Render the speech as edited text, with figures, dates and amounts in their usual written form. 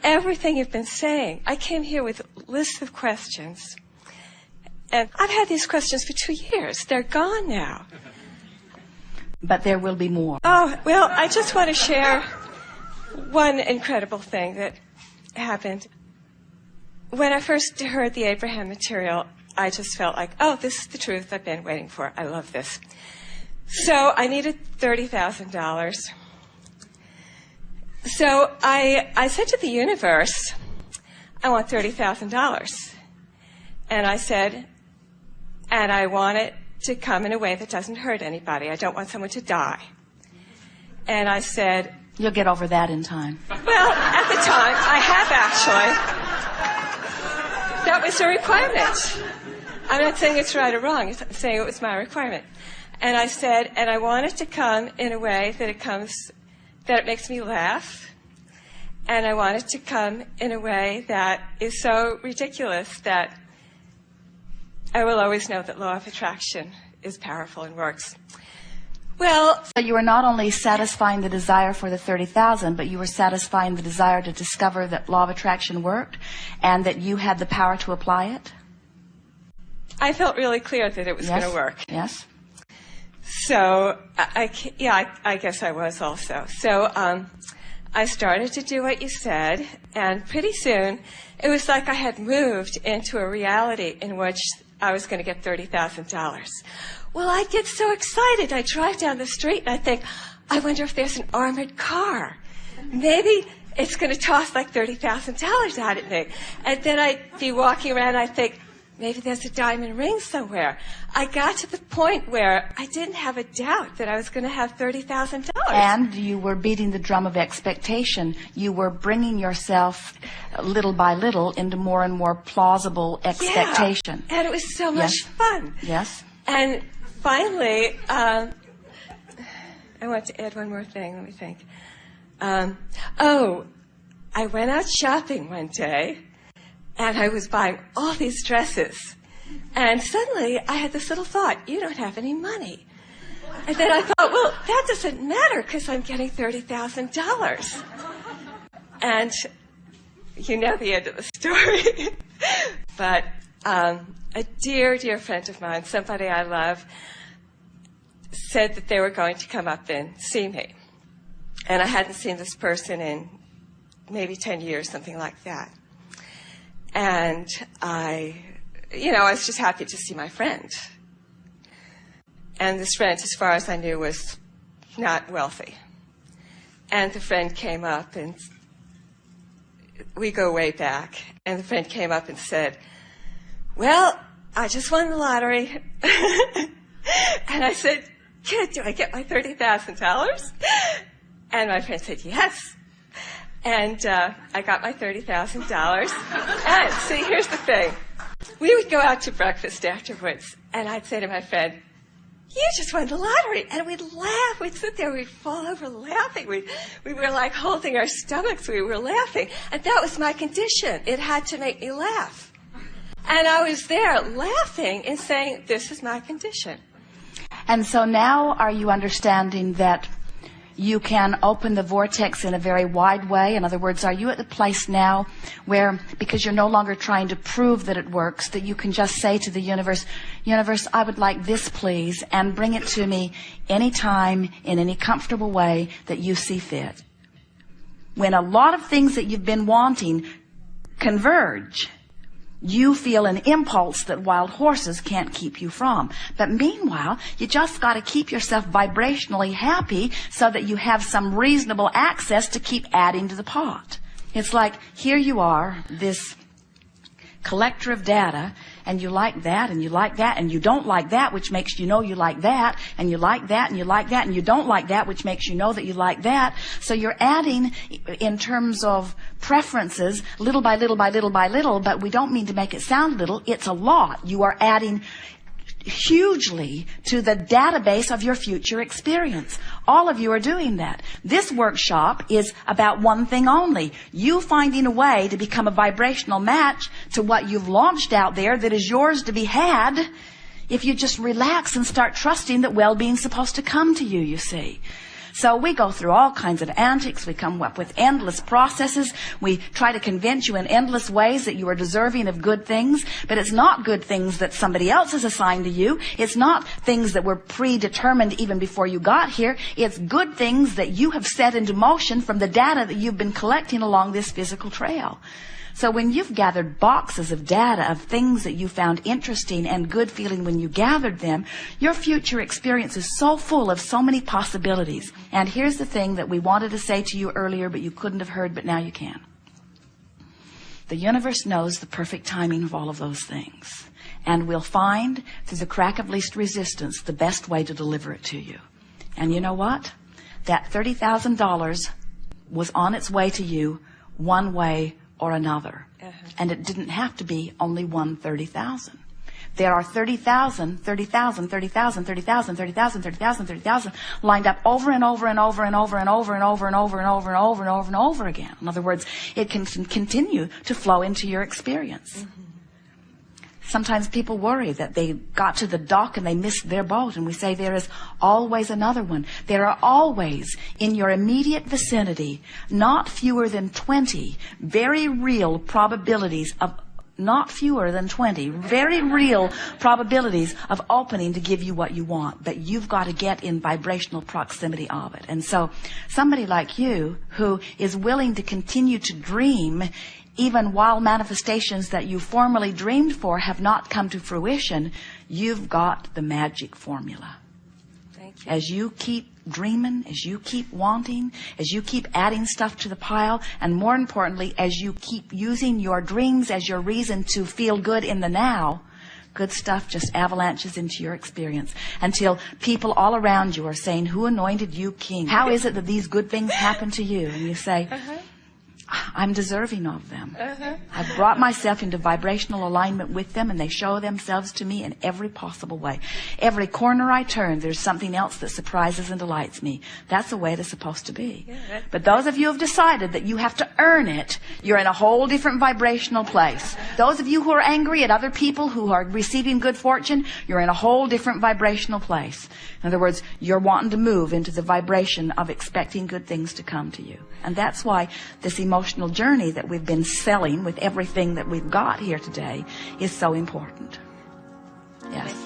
everything you've been saying. I came here with lists of questions. And I've had these questions for 2 years. They're gone now. But there will be more. Oh, well, I just want to share one incredible thing that happened. When I first heard the Abraham material, I just felt like, oh, this is the truth I've been waiting for. I love this. So I needed $30,000. So I said to the universe, I want $30,000. And I said, and I want it to come in a way that doesn't hurt anybody. I don't want someone to die. And I said... You'll get over that in time. Well, at the time, I have actually. That was a requirement. I'm not saying it's right or wrong. I'm saying it was my requirement. And I said, and I want it to come in a way that it makes me laugh. And I want it to come in a way that is so ridiculous that I will always know that law of attraction is powerful and works. Well, so you were not only satisfying the desire for the 30,000, but you were satisfying the desire to discover that law of attraction worked and that you had the power to apply it? I felt really clear that it was going to work. Yes. So, I guess I was also. So, I started to do what you said, and pretty soon, it was like I had moved into a reality in which I was going to get $30,000. Well, I get so excited. I drive down the street and I think, I wonder if there's an armored car. Maybe it's going to toss like $30,000 out at me. And then I'd be walking around and I think, maybe there's a diamond ring somewhere. I got to the point where I didn't have a doubt that I was going to have $30,000. And you were beating the drum of expectation. You were bringing yourself little by little into more and more plausible expectation. Yeah, and it was so much fun. Yes. And finally, I want to add one more thing. Let me think. I went out shopping one day. And I was buying all these dresses. And suddenly I had this little thought, you don't have any money. And then I thought, well, that doesn't matter because I'm getting $30,000. And you know the end of the story. But a dear, dear friend of mine, somebody I love, said that they were going to come up and see me. And I hadn't seen this person in maybe 10 years, something like that. And I was just happy to see my friend. And this friend, as far as I knew, was not wealthy. And the friend came up, and we go way back. And the friend came up and said, well, I just won the lottery. And I said, kid, do I get my $30,000? And my friend said, yes. And I got my $30,000. And see, here's the thing. We would go out to breakfast afterwards, and I'd say to my friend, you just won the lottery. And we'd laugh. We'd sit there. We'd fall over laughing. We were like holding our stomachs. We were laughing. And that was my condition. It had to make me laugh. And I was there laughing and saying, this is my condition. And so now are you understanding that you can open the vortex in a very wide way? In other words, are you at the place now where, because you're no longer trying to prove that it works, that you can just say to the universe, universe, I would like this, please, and bring it to me anytime, in any comfortable way that you see fit? When a lot of things that you've been wanting converge, you feel an impulse that wild horses can't keep you from. But meanwhile, you just got to keep yourself vibrationally happy so that you have some reasonable access to keep adding to the pot. It's like, here you are, this collector of data, and you like that, and you like that, and you don't like that, which makes you know you like that, and you like that, and you like that, and you don't like that, which makes you know that you like that. So you're adding, in terms of preferences, little by little by little by little, but we don't mean to make it sound little. It's a lot. You are adding hugely to the database of your future experience. All of you are doing that. This workshop is about one thing only. You finding a way to become a vibrational match to what you've launched out there that is yours to be had if you just relax and start trusting that well-being's supposed to come to you, you see. So we go through all kinds of antics. We come up with endless processes. We try to convince you in endless ways that you are deserving of good things, but it's not good things that somebody else has assigned to you. It's not things that were predetermined even before you got here. It's good things that you have set into motion from the data that you've been collecting along this physical trail. So when you've gathered boxes of data of things that you found interesting and good feeling when you gathered them, your future experience is so full of so many possibilities. And here's the thing that we wanted to say to you earlier, but you couldn't have heard, but now you can. The universe knows the perfect timing of all of those things. And will find, through the crack of least resistance, the best way to deliver it to you. And you know what? That $30,000 was on its way to you one way or another. And it didn't have to be only one 30,000. There are 30,000, 30,000, 30,000, 30,000, 30,000, 30,000, 30,000 lined up over and over and over and over and over and over and over and over and over and over and over again. In other words, it can continue to flow into your experience. Sometimes people worry that they got to the dock and they missed their boat, and we say there is always another one. There are always in your immediate vicinity not fewer than 20 very real probabilities of not fewer than 20 very real probabilities of opening to give you what you want, but you've got to get in vibrational proximity of it. And so somebody like you who is willing to continue to dream even while manifestations that you formerly dreamed for have not come to fruition, you've got the magic formula. Thank you. As you keep dreaming, as you keep wanting, as you keep adding stuff to the pile, and more importantly, as you keep using your dreams as your reason to feel good in the now, good stuff just avalanches into your experience until people all around you are saying, who anointed you king? How is it that these good things happen to you? And you say, I'm deserving of them. I've brought myself into vibrational alignment with them, and they show themselves to me in every possible way. Every corner I turn, there's something else that surprises and delights me. That's the way it's supposed to be. But those of you who have decided that you have to earn it, you're in a whole different vibrational place. Those of you who are angry at other people who are receiving good fortune, you're in a whole different vibrational place. In other words, you're wanting to move into the vibration of expecting good things to come to you. And that's why this emotional journey that we've been selling with everything that we've got here today is so important. Yes.